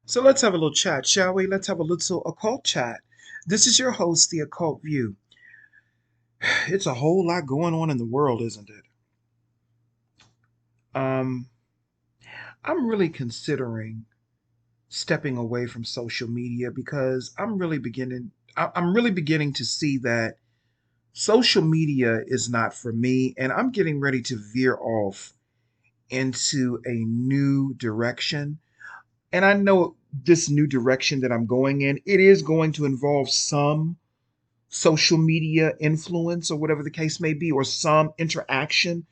So let's have a little chat, shall we? Let's have a little occult chat. This is your host, The Occult View. It's a whole lot going on in the world, isn't it? Um, I'm really considering stepping away from social media because I'm really beginning to see that social media is not for me, and I'm getting ready to veer off into a new direction. And I know this new direction that I'm going in, it is going to involve some social media influence or whatever the case may be, or some interaction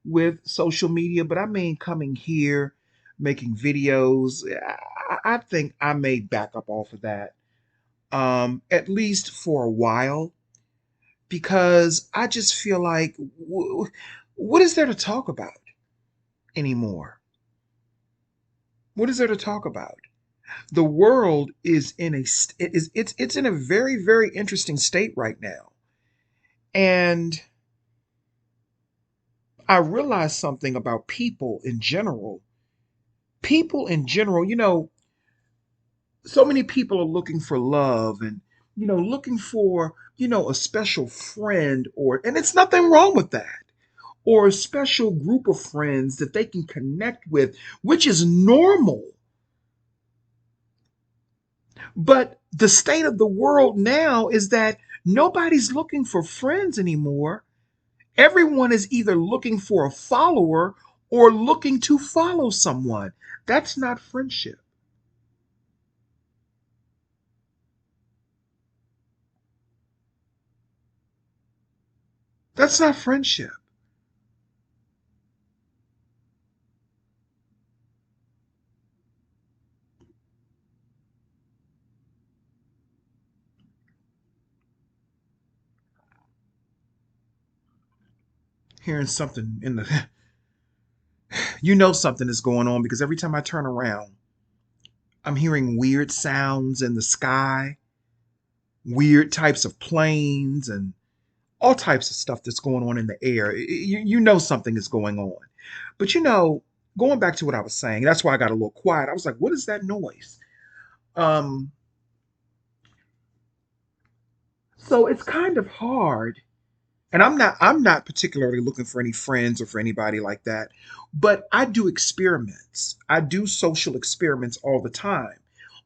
with social media. But I mean, coming here, making videos, I think I may back up off of that, at least for a while, because I just feel like, what is there to talk about anymore? What is there to talk about? The world is in a it's in a very interesting state right now, and I realized something about people in general. People in general, so many people are looking for love and, looking for, a special friend, and it's nothing wrong with that, or a special group of friends that they can connect with, which is normal. But the state of the world now is that nobody's looking for friends anymore. Everyone is either looking for a follower or looking to follow someone. That's not friendship. That's not friendship. Hearing something in the, something is going on because every time I turn around, I'm hearing weird sounds in the sky, weird types of planes, and all types of stuff that's going on in the air. You know something is going on. But going back to what I was saying, that's why I got a little quiet. I was like, what is that noise? Um, so it's kind of hard. And I'm not particularly looking for any friends or for anybody like that, but I do experiments. I do social experiments all the time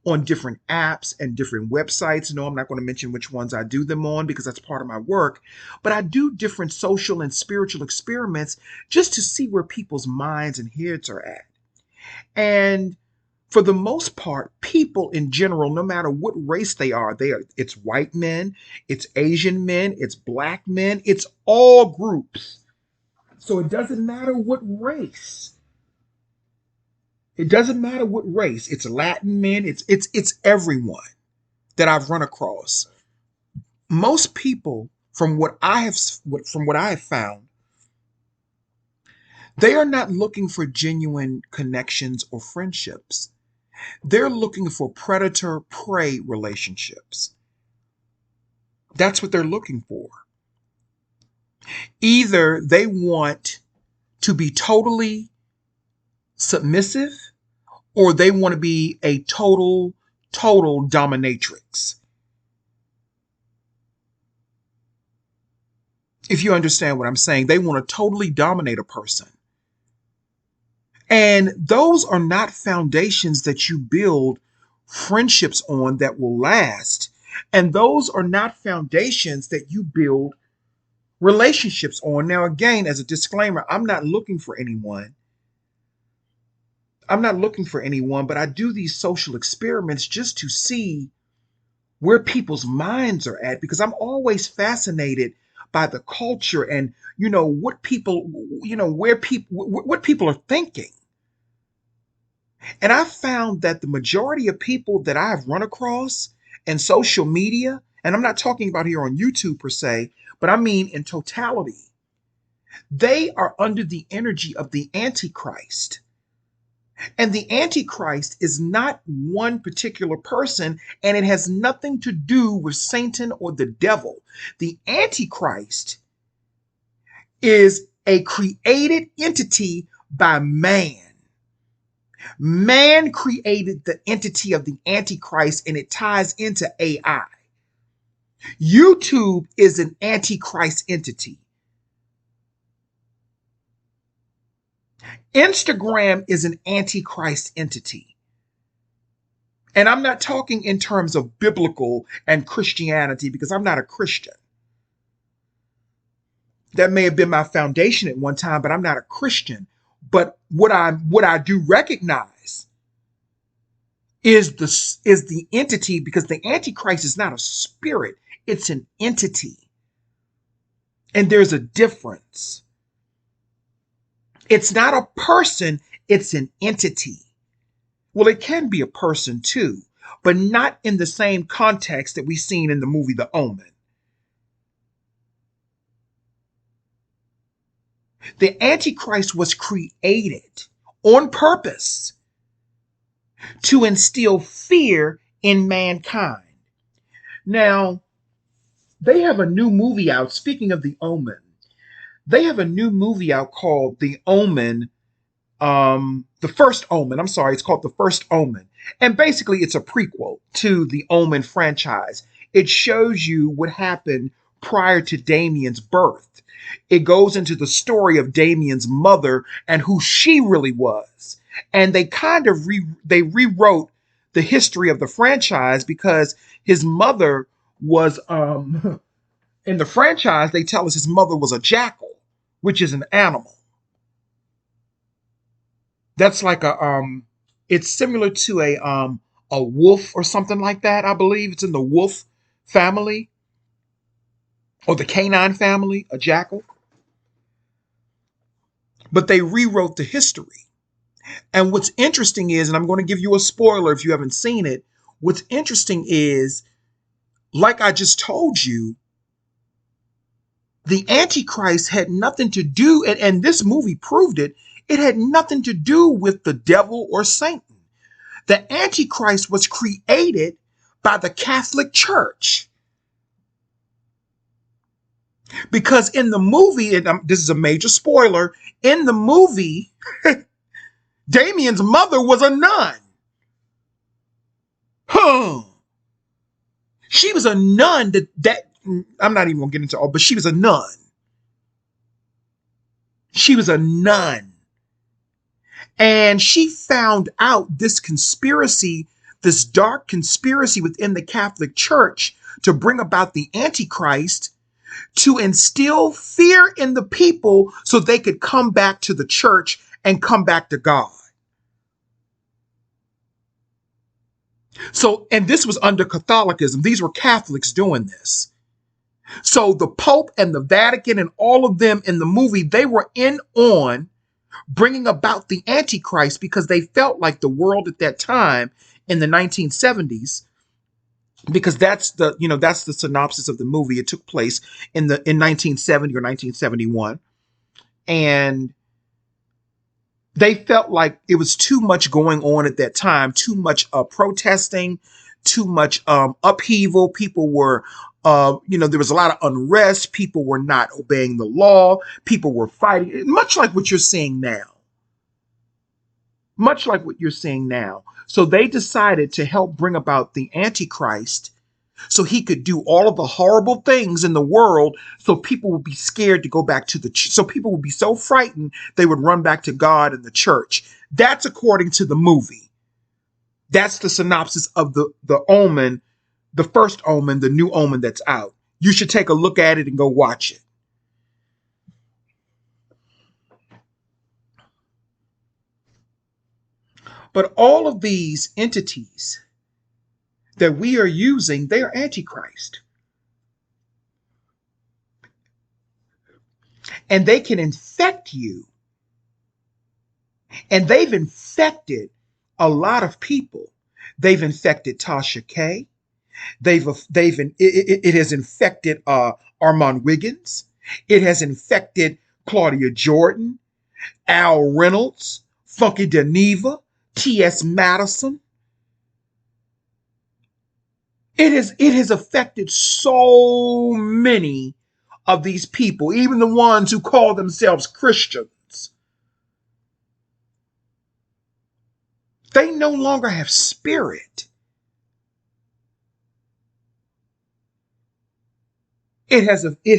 on different apps and different websites. No, I'm not going to mention which ones I do them on because that's part of my work, but I do different social and spiritual experiments just to see where people's minds and heads are at. And for the most part, people in general, no matter what race it's white men, it's Asian men, it's black men, it's all groups. So it doesn't matter what race. It doesn't matter what race. It's Latin men, it's everyone that I've run across. Most people, from what I have found, they are not looking for genuine connections or friendships. They're looking for predator prey relationships. That's what they're looking for. Either they want to be totally submissive or they want to be a total dominatrix. If you understand what I'm saying, they want to totally dominate a person. And those are not foundations that you build friendships on that will last. And those are not foundations that you build relationships on. Now, again, as a disclaimer, I'm not looking for anyone, but I do these social experiments just to see where people's minds are at because I'm always fascinated by the culture and what people, where people what people are thinking. And I found that the majority of people that I've run across in social media, and I'm not talking about here on YouTube per se, but I mean in totality, they are under the energy of the Antichrist. And the Antichrist is not one particular person, and it has nothing to do with Satan or the devil. The Antichrist is a created entity by man. Man created the entity of the Antichrist, and it ties into AI. YouTube is an Antichrist entity. Instagram is an Antichrist entity. And I'm not talking in terms of biblical and Christianity because I'm not a Christian. That may have been my foundation at one time, but I'm not a Christian. But what I do recognize is the entity, because the Antichrist is not a spirit, it's an entity. And there's a difference. It's not a person, it's an entity. Well, it can be a person too, but not in the same context that we've seen in the movie The Omen. The Antichrist was created on purpose to instill fear in mankind. Now, they have a new movie out. Speaking of The Omen, they have a new movie out called The Omen. The First Omen. I'm sorry, it's called The First Omen. And basically, it's a prequel to the Omen franchise. It shows you what happened prior to Damien's birth. It goes into the story of Damien's mother and who she really was. And they kind of rewrote the history of the franchise because his mother was in the franchise, they tell us his mother was a jackal, which is an animal. That's like it's similar to a wolf or something like that. I believe it's in the wolf family or the canine family, a jackal. But they rewrote the history. And what's interesting is, and I'm going to give you a spoiler if you haven't seen it, what's interesting is, like I just told you, the Antichrist had nothing to do, and this movie proved it, it had nothing to do with the devil or Satan. The Antichrist was created by the Catholic Church. Because in the movie, and this is a major spoiler, in the movie, Damien's mother was a nun. She was a nun that I'm not even going to get into all, but she was a nun. She was a nun. And she found out this conspiracy, this dark conspiracy within the Catholic Church to bring about the Antichrist, to instill fear in the people so they could come back to the church and come back to God. So, and this was under Catholicism. These were Catholics doing this. So the Pope and the Vatican and all of them in the movie, they were in on bringing about the Antichrist because they felt like the world at that time in the 1970s, because that's the synopsis of the movie. It took place in 1970 or 1971, and they felt like it was too much going on at that time, too much protesting, too much upheaval. People were there was a lot of unrest. People were not obeying the law. People were fighting, much like what you're seeing now. Much like what you're seeing now. So they decided to help bring about the Antichrist so he could do all of the horrible things in the world so people would be scared to go back to the church. So people would be so frightened they would run back to God and the church. That's according to the movie. That's the synopsis of the Omen, the First Omen, the new Omen that's out. You should take a look at it and go watch it. But all of these entities that we are using, they are Antichrist. And they can infect you. And they've infected a lot of people. They've infected Tasha K. It has infected Armand Wiggins. It has infected Claudia Jordan, Al Reynolds, Funky Deneva, T.S. Madison. It has affected so many of these people, even the ones who call themselves Christians. They no longer have spirit. It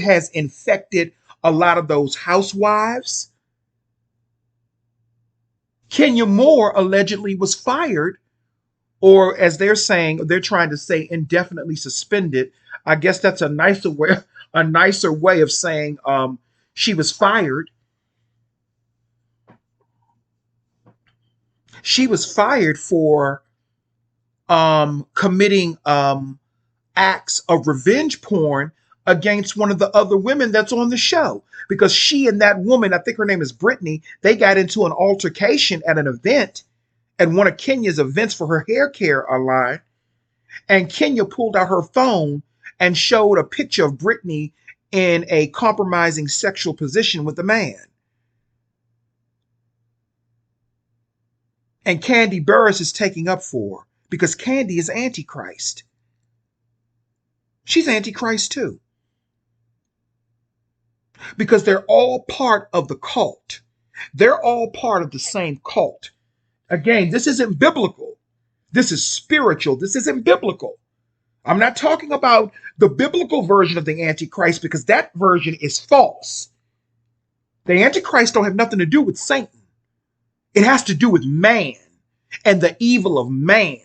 has infected a lot of those housewives. Kenya Moore allegedly was fired, or as they're trying to say, indefinitely suspended. I guess that's a nicer way of saying she was fired. She was fired for committing acts of revenge porn against one of the other women that's on the show, because she and that woman, I think her name is Brittany, they got into an altercation at an event, at one of Kenya's events for her hair care line. And Kenya pulled out her phone and showed a picture of Brittany in a compromising sexual position with a man. And Candy Burris is taking up for her because Candy is Antichrist. She's Antichrist too. Because they're all part of the cult. They're all part of the same cult. Again, this isn't biblical. This is spiritual. This isn't biblical. I'm not talking about the biblical version of the Antichrist, because that version is false. The Antichrist don't have nothing to do with Satan. It has to do with man and the evil of man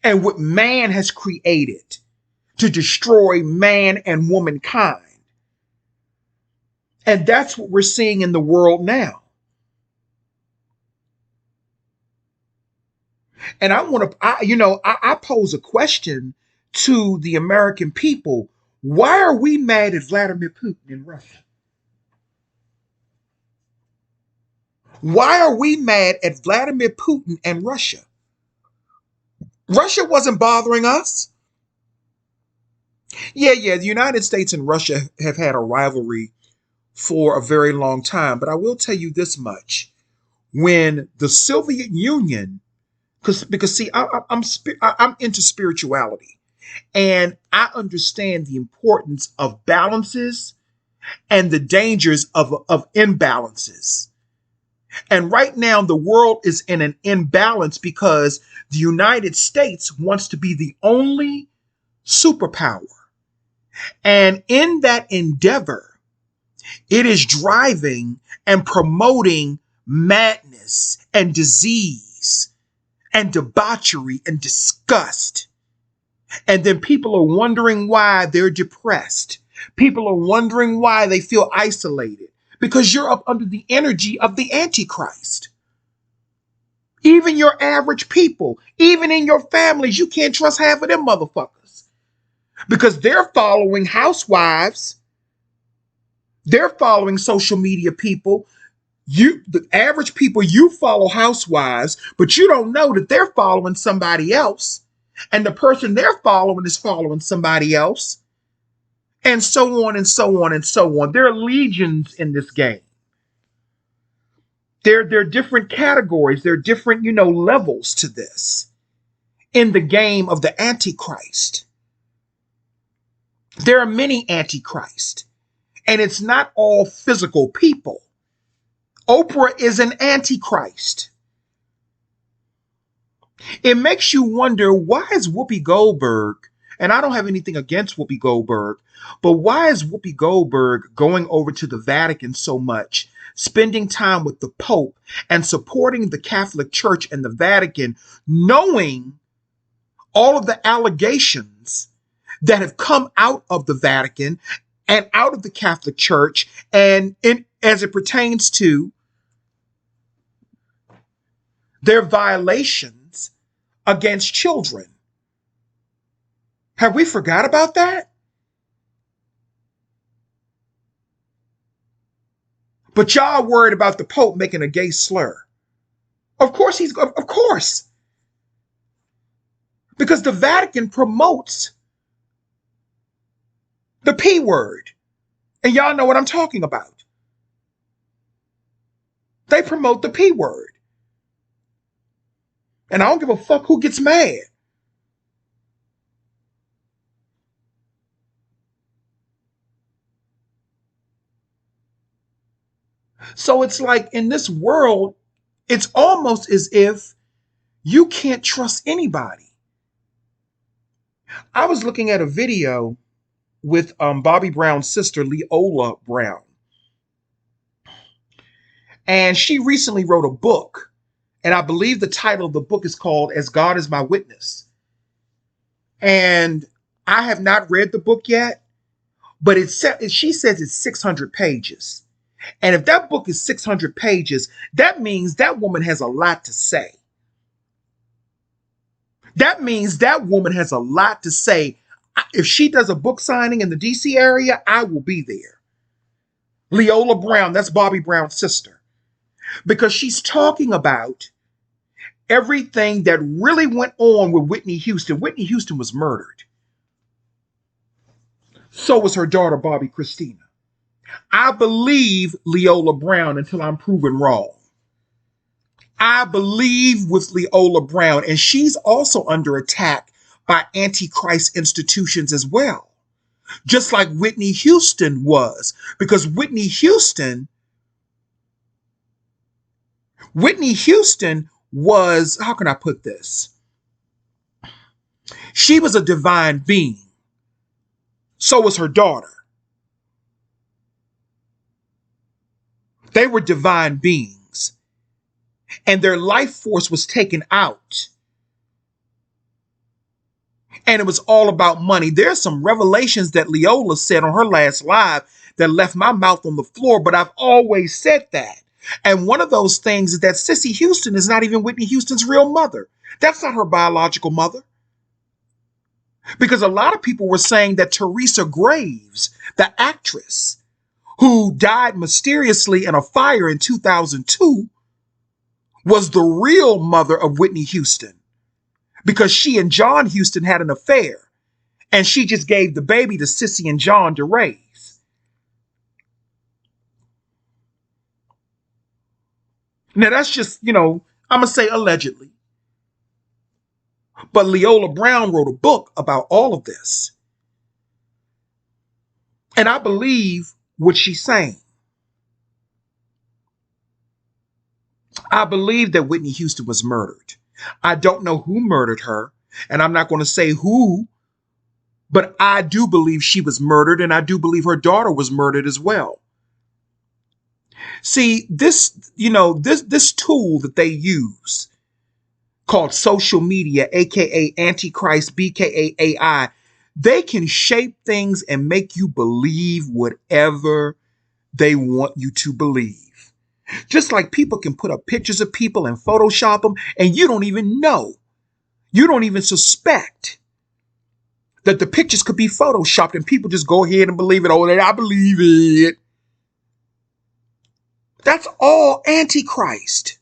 and what man has created to destroy man and womankind. And that's what we're seeing in the world now. And I pose a question to the American people. Why are we mad at Vladimir Putin in Russia? Why are we mad at Vladimir Putin and Russia? Russia wasn't bothering us. Yeah, the United States and Russia have had a rivalry for a very long time. But I will tell you this much. When the Soviet Union, because see, I'm into spirituality, and I understand the importance of balances and the dangers of imbalances. And right now, the world is in an imbalance because the United States wants to be the only superpower. And in that endeavor, it is driving and promoting madness and disease and debauchery and disgust. And then people are wondering why they're depressed. People are wondering why they feel isolated, because you're up under the energy of the Antichrist. Even your average people, even in your families, you can't trust half of them motherfuckers, because they're following housewives. They're following social media people. The average people, you follow housewives, but you don't know that they're following somebody else. And the person they're following is following somebody else. And so on and so on and so on. There are legions in this game. There are different categories. There are different, levels to this in the game of the Antichrist. There are many Antichrists, and it's not all physical people. Oprah is an Antichrist. It makes you wonder, why is Whoopi Goldberg, and I don't have anything against Whoopi Goldberg, but why is Whoopi Goldberg going over to the Vatican so much, spending time with the Pope and supporting the Catholic Church and the Vatican, knowing all of the allegations that have come out of the Vatican and out of the Catholic Church, and as it pertains to their violations against children? Have we forgot about that? But y'all are worried about the Pope making a gay slur. Of course of course. Because the Vatican promotes the P word. And y'all know what I'm talking about. They promote the P word. And I don't give a fuck who gets mad. So it's like in this world, it's almost as if you can't trust anybody. I was looking at a video with Bobby Brown's sister, Leola Brown, and she recently wrote a book. And I believe the title of the book is called As God Is My Witness. And I have not read the book yet, but she says it's 600 pages. And if that book is 600 pages, that means that woman has a lot to say. That means that woman has a lot to say. If she does a book signing in the DC area, I will be there. Leola Brown, that's Bobby Brown's sister, because she's talking about everything that really went on with Whitney Houston. Whitney Houston was murdered. So was her daughter, Bobby Christina. I believe Leola Brown until I'm proven wrong. I believe with Leola Brown, and she's also under attack by Antichrist institutions as well, just like Whitney Houston was, because Whitney Houston was, how can I put this? She was a divine being. So was her daughter. They were divine beings. And their life force was taken out. And it was all about money. There's some revelations that Leola said on her last live that left my mouth on the floor, but I've always said that. And one of those things is that Sissy Houston is not even Whitney Houston's real mother. That's not her biological mother. Because a lot of people were saying that Teresa Graves, the actress who died mysteriously in a fire in 2002, was the real mother of Whitney Houston, because she and John Houston had an affair, and she just gave the baby to Sissy and John to raise. Now that's just, I'm going to say allegedly. But Leola Brown wrote a book about all of this. And I believe what she's saying. I believe that Whitney Houston was murdered. I don't know who murdered her, and I'm not going to say who, but I do believe she was murdered, and I do believe her daughter was murdered as well. See, this tool that they use called social media, aka Antichrist, BKA AI, they can shape things and make you believe whatever they want you to believe. Just like people can put up pictures of people and Photoshop them, and you don't even know. You don't even suspect that the pictures could be Photoshopped, and people just go ahead and believe it. Oh, I believe it. That's all Antichrist.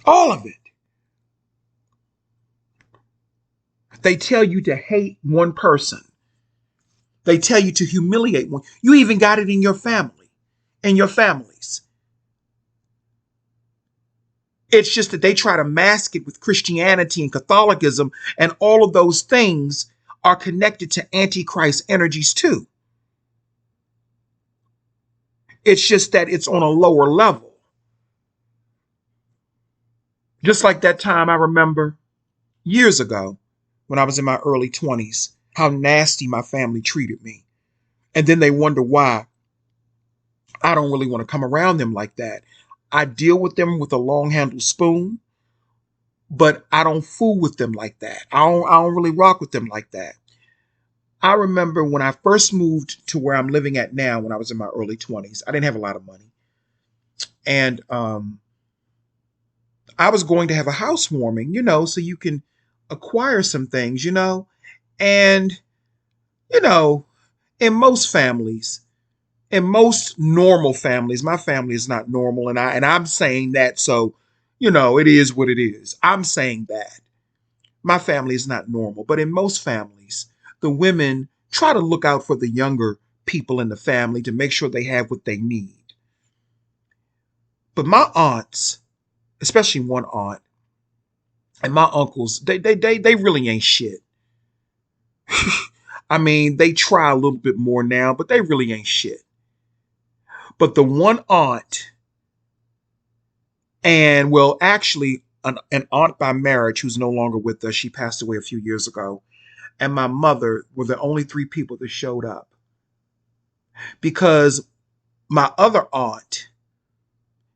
All of it. They tell you to hate one person. They tell you to humiliate one. You even got it in your family, in your families. It's just that they try to mask it with Christianity and Catholicism, and all of those things are connected to Antichrist energies too. It's just that it's on a lower level. Just like that time I remember years ago when I was in my early 20s, how nasty my family treated me. And then they wonder why I don't really want to come around them like that. I deal with them with a long handled spoon, but I don't fool with them like that. I don't really rock with them like that. I remember when I first moved to where I'm living at now, when I was in my early 20s, I didn't have a lot of money. And I was going to have a housewarming, so you can acquire some things, and, in most families, in most normal families, my family is not normal. And I'm saying that. So, it is what it is. I'm saying that my family is not normal, but in most families, the women try to look out for the younger people in the family to make sure they have what they need. But my aunts, especially one aunt, and my uncles, they really ain't shit. I mean, they try a little bit more now, but they really ain't shit. But the one aunt, and well, actually, an aunt by marriage who's no longer with us, she passed away a few years ago, and my mother were the only three people that showed up because my other aunt,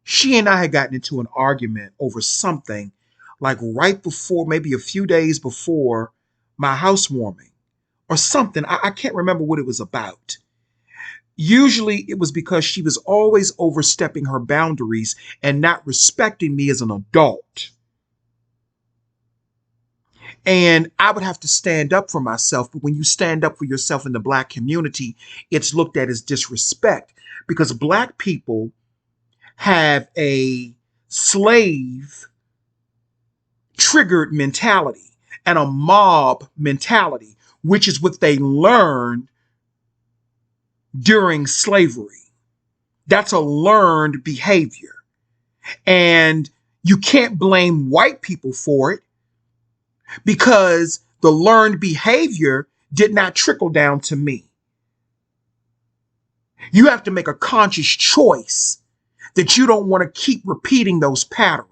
she and I had gotten into an argument over something like right before, maybe a few days before my housewarming or something. I can't remember what it was about. Usually it was because she was always overstepping her boundaries and not respecting me as an adult. And I would have to stand up for myself. But when you stand up for yourself in the Black community, it's looked at as disrespect because Black people have a slave triggered mentality and a mob mentality, which is what they learned during slavery. That's a learned behavior. And you can't blame white people for it because the learned behavior did not trickle down to me. You have to make a conscious choice that you don't want to keep repeating those patterns.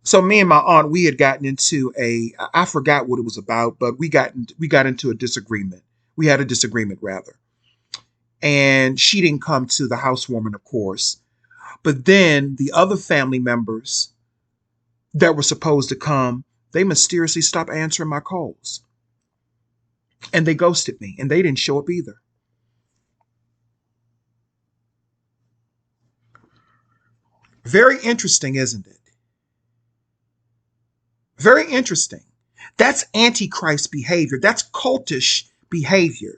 So me and my aunt, we had gotten into I forgot what it was about, but we got into a disagreement. We had a disagreement rather. And she didn't come to the housewarming, of course. But then the other family members that were supposed to come, they mysteriously stopped answering my calls. And they ghosted me, and they didn't show up either. Very interesting, isn't it? Very interesting. That's Antichrist behavior. That's cultish behavior.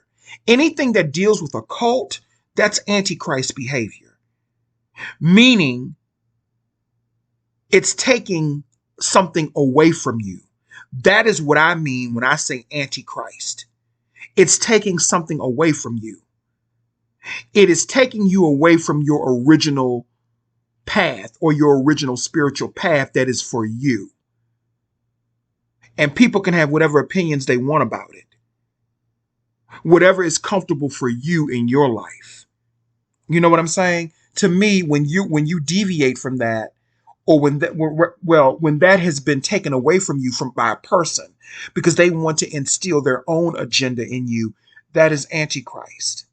Anything that deals with a cult, that's Antichrist behavior. Meaning, it's taking something away from you. That is what I mean when I say Antichrist. It's taking something away from you. It is taking you away from your original path or your original spiritual path that is for you. And people can have whatever opinions they want about it. Whatever is comfortable for you in your life. You know what I'm saying? To me, when you deviate from that, or when that has been taken away from you by a person because they want to instill their own agenda in you, that is Antichrist.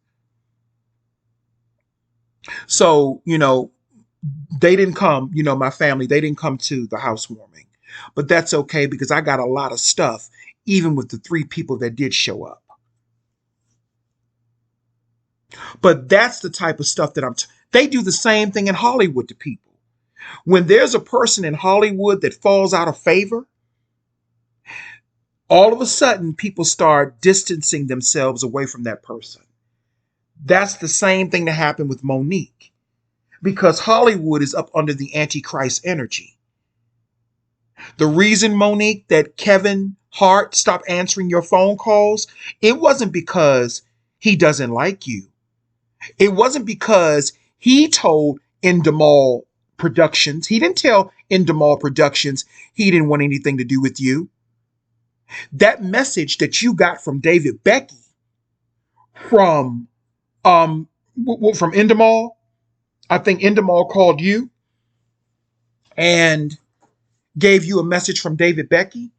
So, they didn't come, my family, they didn't come to the housewarming. But that's okay because I got a lot of stuff, even with the three people that did show up. But that's the type of stuff that they do the same thing in Hollywood to people. When there's a person in Hollywood that falls out of favor, all of a sudden people start distancing themselves away from that person. That's the same thing that happened with Monique because Hollywood is up under the Antichrist energy. The reason, Monique, that Kevin Hart stopped answering your phone calls, it wasn't because he doesn't like you. It wasn't because he told Endemol Productions. He didn't tell Endemol Productions he didn't want anything to do with you. That message that you got from David Becky from Endemol, I think Endemol called you and gave you a message from David Becky.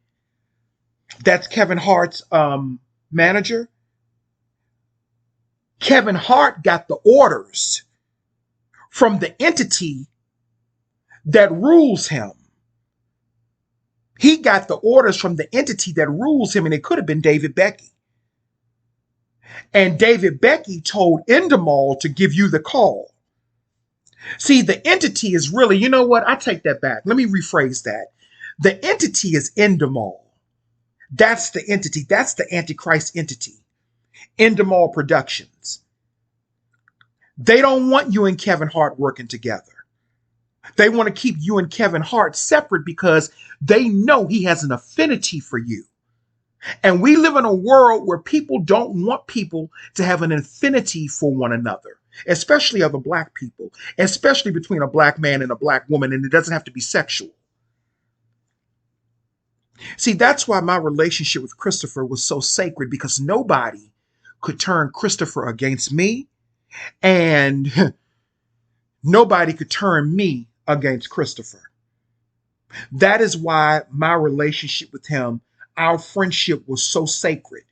That's Kevin Hart's manager. Kevin Hart got the orders from the entity that rules him. He got the orders from the entity that rules him, and it could have been David Becky. And David Becky told Endemol to give you the call. See, the entity is really, you know what? I take that back. Let me rephrase that. The entity is Endemol. That's the entity. That's the Antichrist entity. Endemol Productions. They don't want you and Kevin Hart working together. They want to keep you and Kevin Hart separate because they know he has an affinity for you. And we live in a world where people don't want people to have an affinity for one another, especially other Black people, especially between a Black man and a Black woman, and it doesn't have to be sexual. See, that's why my relationship with Christopher was so sacred, because nobody could turn Christopher against me, and nobody could turn me against Christopher. That is why my relationship with him, our friendship was so sacred,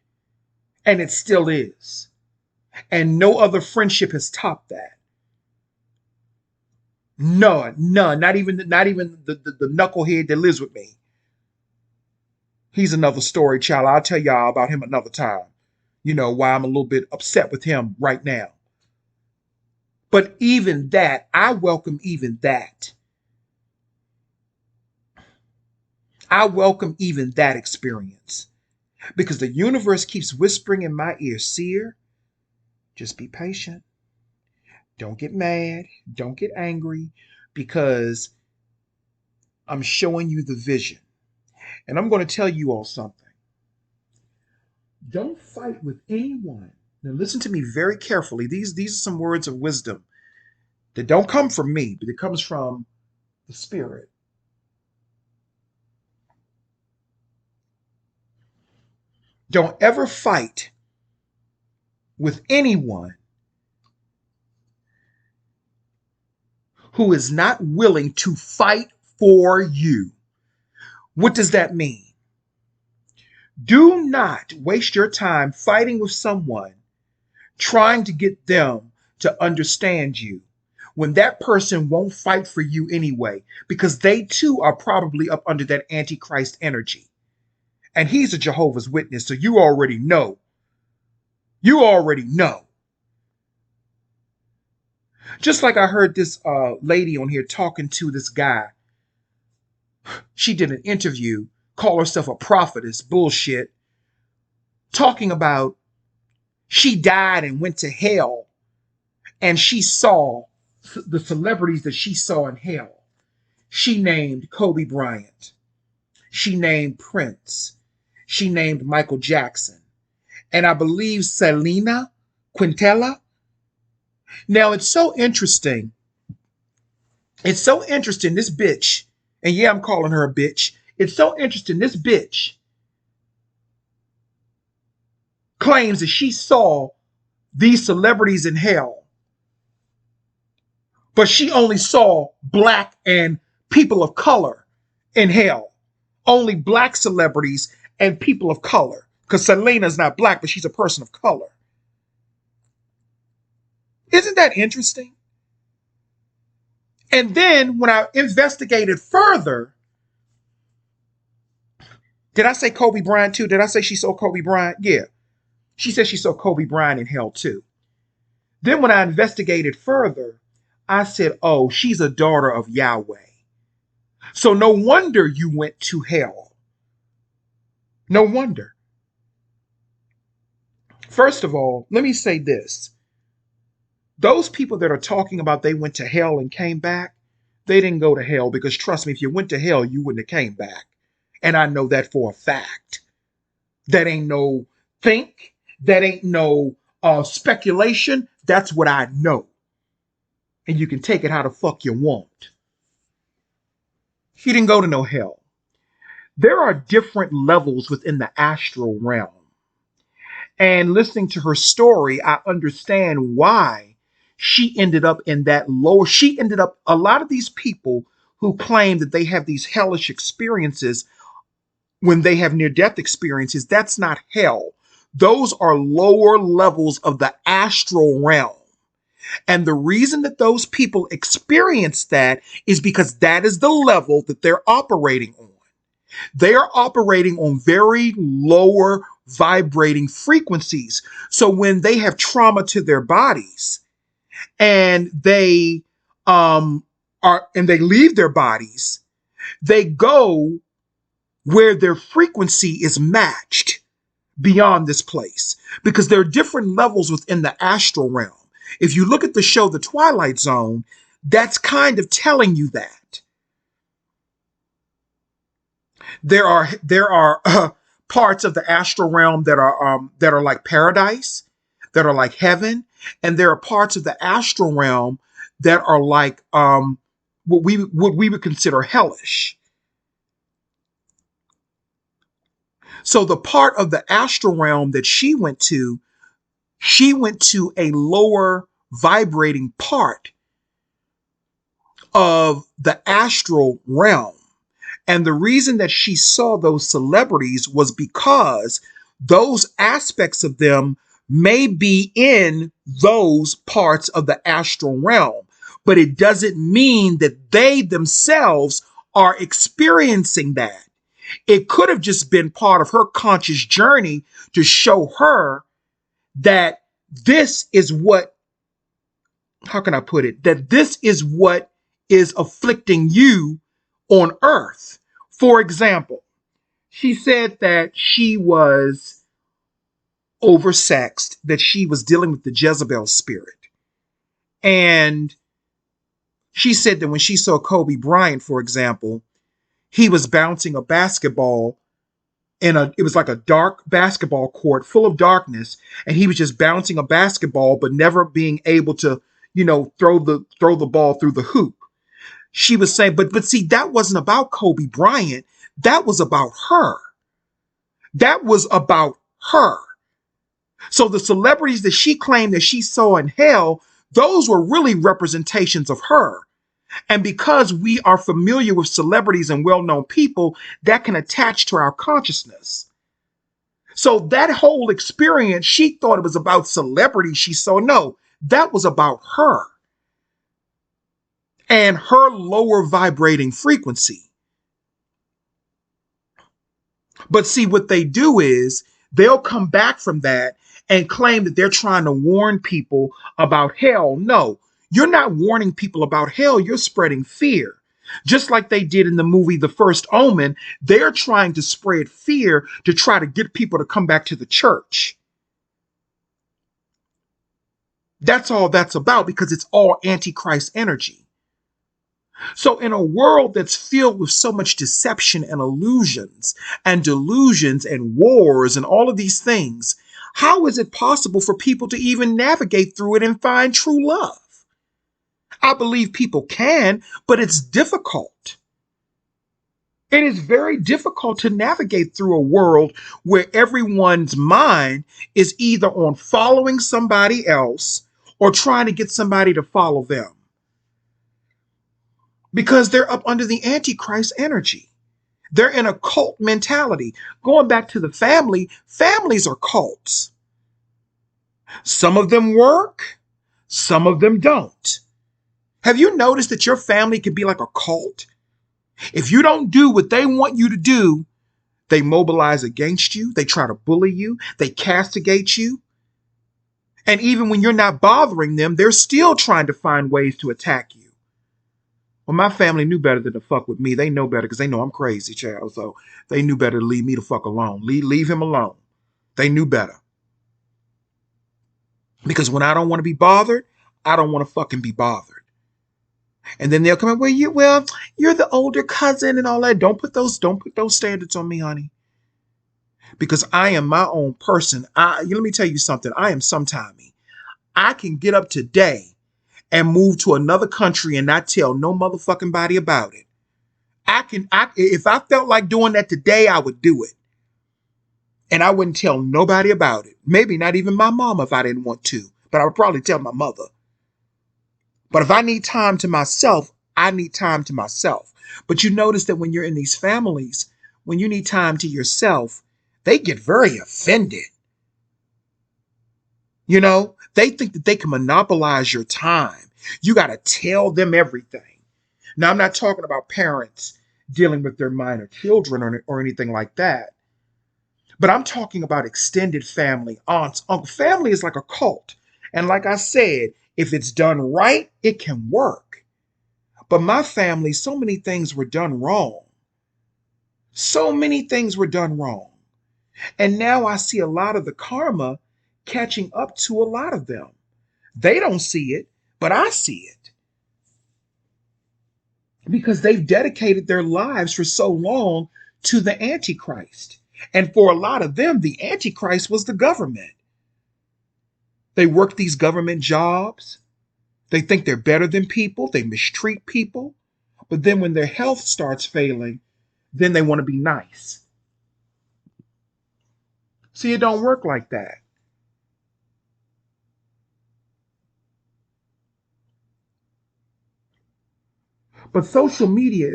and it still is. And no other friendship has topped that. None. Not even the knucklehead that lives with me. He's another story, child. I'll tell y'all about him another time. You know why I'm a little bit upset with him right now. But even that, I welcome even that. I welcome even that experience, because the universe keeps whispering in my ear, Seer, just be patient. Don't get mad. Don't get angry, because I'm showing you the vision. And I'm going to tell you all something. Don't fight with anyone. Now listen to me very carefully. These are some words of wisdom that don't come from me, but it comes from the Spirit. Don't ever fight with anyone who is not willing to fight for you. What does that mean? Do not waste your time fighting with someone, trying to get them to understand you, when that person won't fight for you anyway, because they too are probably up under that Antichrist energy. And he's a Jehovah's Witness, so you already know. You already know. Just like I heard this lady on here talking to this guy. She did an interview, called herself a prophetess, bullshit, talking about she died and went to hell, and she saw the celebrities that she saw in hell. She named Kobe Bryant. She named Prince. She named Michael Jackson. And I believe Selena Quintella. Now, it's so interesting. It's so interesting, this bitch, and yeah, I'm calling her a bitch. It's so interesting, this bitch claims that she saw these celebrities in hell, but she only saw black and people of color in hell. Only black celebrities and people of color. Because Selena's not black, but she's a person of color. Isn't that interesting? And then when I investigated further, did I say Kobe Bryant too? Did I say she saw Kobe Bryant? Yeah. She said she saw Kobe Bryant in hell too. Then when I investigated further, I said, oh, she's a daughter of Yahweh. So no wonder you went to hell. No wonder. First of all, let me say this. Those people that are talking about they went to hell and came back, they didn't go to hell, because trust me, if you went to hell, you wouldn't have came back. And I know that for a fact. That ain't no think. That ain't no speculation. That's what I know. And you can take it how the fuck you want. He didn't go to no hell. There are different levels within the astral realm. And listening to her story, I understand why she ended up in that lower. She ended up, a lot of these people who claim that they have these hellish experiences when they have near-death experiences, that's not hell. Those are lower levels of the astral realm. And the reason that those people experience that is because that is the level that they're operating on. They are operating on very lower vibrating frequencies. So when they have trauma to their bodies and they they leave their bodies, they go where their frequency is matched beyond this place, because there are different levels within the astral realm. If you look at the show The Twilight Zone, that's kind of telling you that. There are parts of the astral realm that are like paradise, that are like heaven, and there are parts of the astral realm that are like what we would consider hellish. So the part of the astral realm that she went to a lower vibrating part of the astral realm. And the reason that she saw those celebrities was because those aspects of them may be in those parts of the astral realm, but it doesn't mean that they themselves are experiencing that. It could have just been part of her conscious journey to show her that this is what, how can I put it? That this is what is afflicting you on earth. For example, she said that she was oversexed, that she was dealing with the Jezebel spirit. And she said that when she saw Kobe Bryant, for example, he was bouncing a basketball it was like a dark basketball court full of darkness, and he was just bouncing a basketball but never being able to, throw the ball through the hoop. She was saying, but see, that wasn't about Kobe Bryant. That was about her. That was about her. So the celebrities that she claimed that she saw in hell, those were really representations of her. And because we are familiar with celebrities and well-known people, that can attach to our consciousness. So that whole experience, she thought it was about celebrities she saw. No, that was about her and her lower vibrating frequency. But see, what they do is they'll come back from that and claim that they're trying to warn people about hell. No, you're not warning people about hell. You're spreading fear. Just like they did in the movie The First Omen, they're trying to spread fear to try to get people to come back to the church. That's all that's about, because it's all Antichrist energy. So in a world that's filled with so much deception and illusions and delusions and wars and all of these things, how is it possible for people to even navigate through it and find true love? I believe people can, but it's difficult. It is very difficult to navigate through a world where everyone's mind is either on following somebody else or trying to get somebody to follow them, because they're up under the Antichrist energy. They're in a cult mentality. Going back to the family, families are cults. Some of them work, some of them don't. Have you noticed that your family can be like a cult? If you don't do what they want you to do, they mobilize against you, they try to bully you, they castigate you. And even when you're not bothering them, they're still trying to find ways to attack you. Well, my family knew better than to fuck with me. They know better because they know I'm crazy, child. So they knew better to leave me the fuck alone. Leave him alone. They knew better. Because when I don't want to be bothered, I don't want to fucking be bothered. And then they'll come in, you're the older cousin and all that. Don't put those standards on me, honey. Because I am my own person. Let me tell you something. I am sometimey. I can get up today and move to another country and not tell no motherfucking body about it. If I felt like doing that today, I would do it. And I wouldn't tell nobody about it. Maybe not even my mom if I didn't want to, but I would probably tell my mother. But if I need time to myself, I need time to myself. But you notice that when you're in these families, when you need time to yourself, they get very offended. They think that they can monopolize your time. You got to tell them everything. Now, I'm not talking about parents dealing with their minor children or anything like that. But I'm talking about extended family, aunts, uncle. Family is like a cult. And like I said, if it's done right, it can work. But my family, so many things were done wrong. So many things were done wrong. And now I see a lot of the karma catching up to a lot of them. They don't see it, but I see it. Because they've dedicated their lives for so long to the Antichrist. And for a lot of them, the Antichrist was the government. They work these government jobs. They think they're better than people. They mistreat people. But then when their health starts failing, then they want to be nice. See, it don't work like that. But social media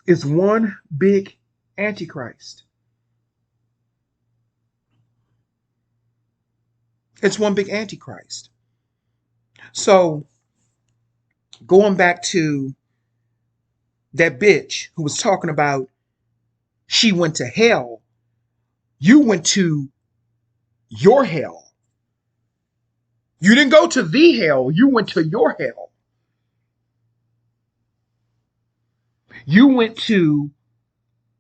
is one big antichrist. It's one big antichrist. So going back to that bitch who was talking about she went to hell, you went to your hell. You didn't go to the hell, you went to your hell. You went to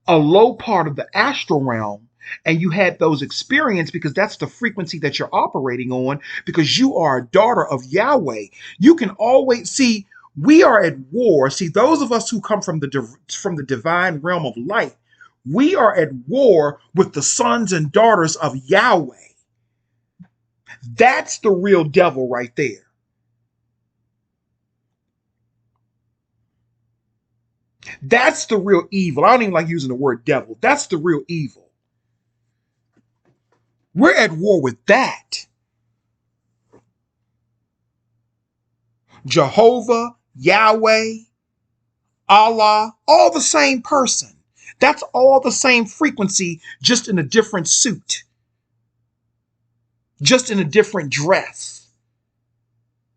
a low part of the astral realm and you had those experiences because that's the frequency that you're operating on because you are a daughter of Yahweh. You can always see we are at war. See, those of us who come from the divine realm of light, we are at war with the sons and daughters of Yahweh. That's the real devil right there. That's the real evil. I don't even like using the word devil. That's the real evil. We're at war with that. Jehovah, Yahweh, Allah, all the same person. That's all the same frequency, just in a different suit, just in a different dress,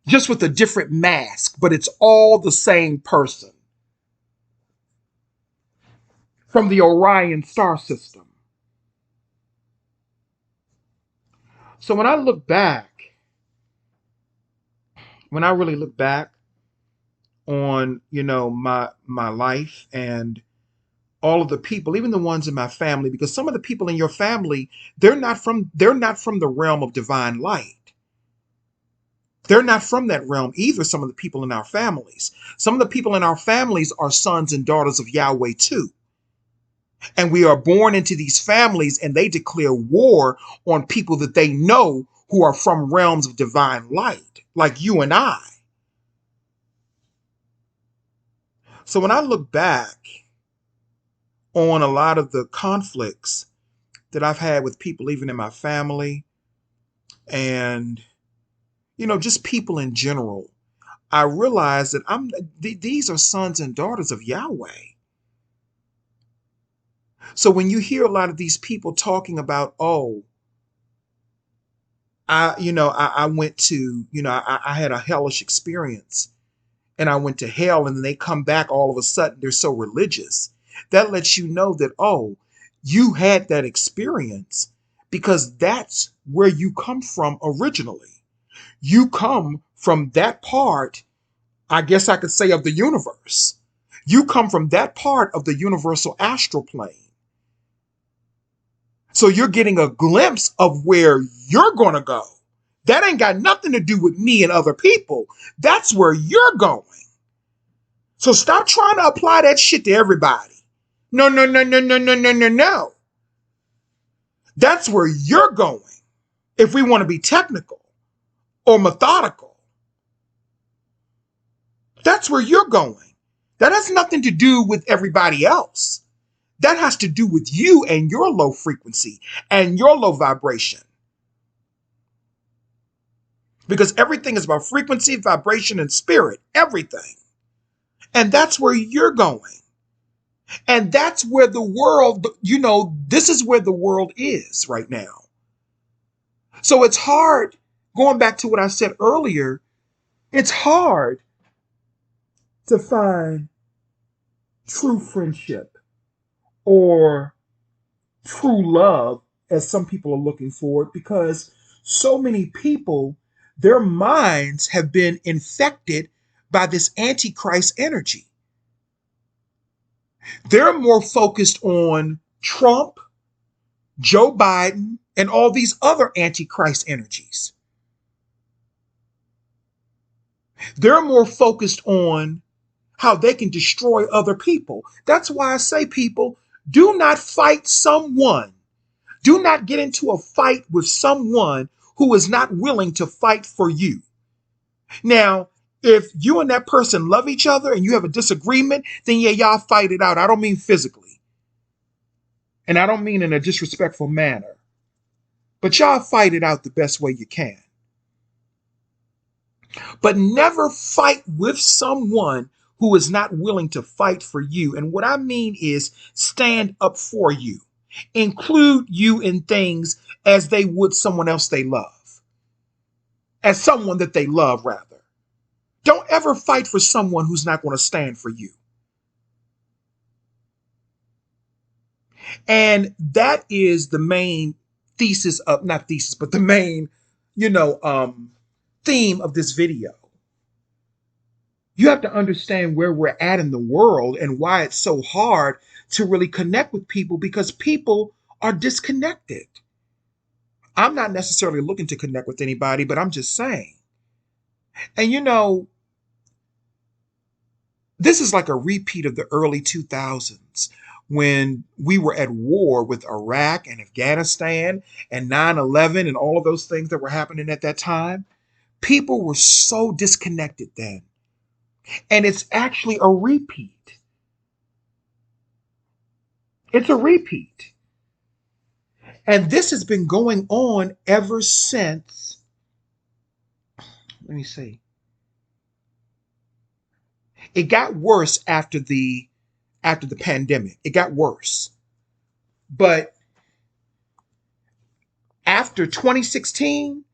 just with a different mask, but it's all the same person from the Orion star system. So when I look back, when I really look back on, my life and all of the people, even the ones in my family, because some of the people in your family, they're not from the realm of divine light. They're not from that realm either, some of the people in our families. Some of the people in our families are sons and daughters of Yahweh too. And we are born into these families and they declare war on people that they know who are from realms of divine light, like you and I. So when I look back on a lot of the conflicts that I've had with people, even in my family, and just people in general, I realize that these are sons and daughters of Yahweh. So when you hear a lot of these people talking about, oh, I went to, I had a hellish experience and I went to hell, and then they come back all of a sudden, they're so religious. That lets you know that, oh, you had that experience because that's where you come from originally. You come from that part, I guess I could say, of the universe. You come from that part of the universal astral plane. So you're getting a glimpse of where you're going to go. That ain't got nothing to do with me and other people. That's where you're going. So stop trying to apply that shit to everybody. No, no, no, no, no, no, no, no, no. That's where you're going. If we want to be technical or methodical, that's where you're going. That has nothing to do with everybody else. That has to do with you and your low frequency and your low vibration. Because everything is about frequency, vibration, and spirit. Everything. And that's where you're going. And that's where the world, this is where the world is right now. So it's hard, going back to what I said earlier, it's hard to find true friendship or true love, as some people are looking for it, because so many people, their minds have been infected by this antichrist energy. They're more focused on Trump, Joe Biden, and all these other antichrist energies. They're more focused on how they can destroy other people. That's why I say, people, do not fight someone. Do not get into a fight with someone who is not willing to fight for you. Now, if you and that person love each other and you have a disagreement, then yeah, y'all fight it out. I don't mean physically. And I don't mean in a disrespectful manner. But y'all fight it out the best way you can. But never fight with someone who is not willing to fight for you. And what I mean is stand up for you, include you in things as they would someone else they love, as someone that they love, rather. Don't ever fight for someone who's not going to stand for you. And that is the main thesis of, not thesis, but the main, theme of this video. You have to understand where we're at in the world and why it's so hard to really connect with people, because people are disconnected. I'm not necessarily looking to connect with anybody, but I'm just saying. And this is like a repeat of the early 2000s when we were at war with Iraq and Afghanistan and 9/11 and all of those things that were happening at that time. People were so disconnected then. And it's actually a repeat. It's a repeat. And this has been going on ever since, let me see. It got worse after the pandemic. It got worse. But after 2016,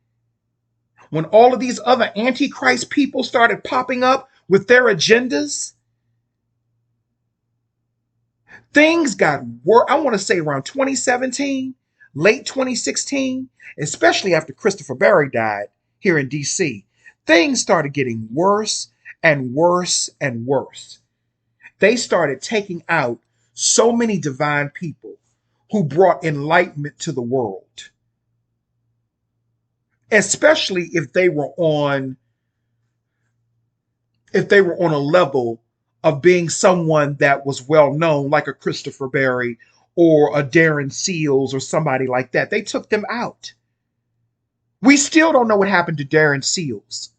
when all of these other Antichrist people started popping up with their agendas, things got worse. I want to say around 2017, late 2016, especially after Christopher Berry died here in DC, things started getting worse and worse and worse. They started taking out so many divine people who brought enlightenment to the world, especially if they were on a level of being someone that was well known, like a Christopher Berry or a Darren Seals or somebody like that. They took them out. We still don't know what happened to Darren Seals,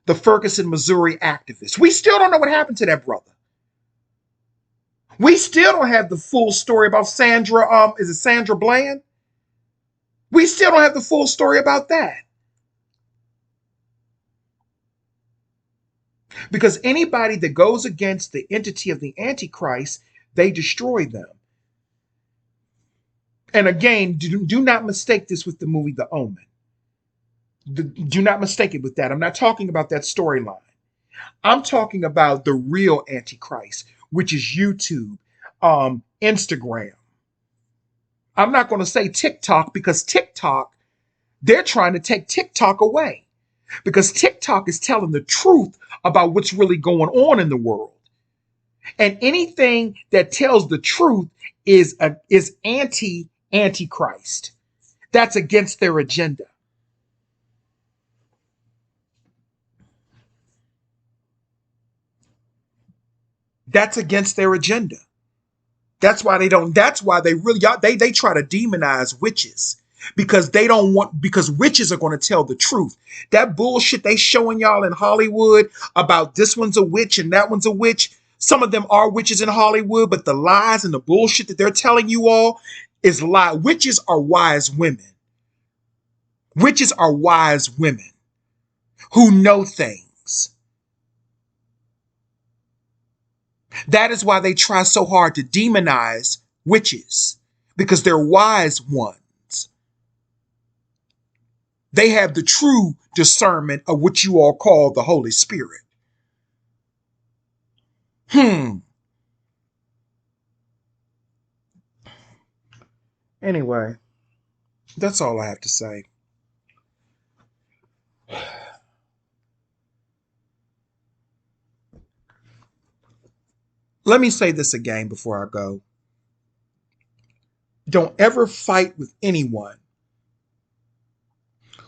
the Ferguson, Missouri activist. We still don't know what happened to that brother. We still don't have the full story about Sandra, is it Sandra Bland? We still don't have the full story about that. Because anybody that goes against the entity of the Antichrist, they destroy them. And again, do not mistake this with the movie The Omen. Do not mistake it with that. I'm not talking about that storyline. I'm talking about the real Antichrist, which is YouTube, Instagram. I'm not going to say TikTok, because TikTok, they're trying to take TikTok away, because TikTok is telling the truth about what's really going on in the world. And anything that tells the truth is anti-Antichrist. That's against their agenda. That's against their agenda. That's why they really they try to demonize witches, because they don't want, because witches are going to tell the truth. That bullshit they showing y'all in Hollywood about this one's a witch and that one's a witch. Some of them are witches in Hollywood, but the lies and the bullshit that they're telling you all is lie. Witches are wise women. Witches are wise women who know things. That is why they try so hard to demonize witches, because they're wise ones. They have the true discernment of what you all call the Holy Spirit. Anyway, that's all I have to say. Let me say this again before I go. Don't ever fight with anyone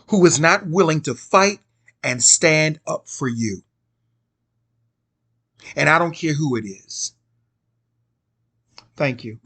who is not willing to fight and stand up for you. And I don't care who it is. Thank you.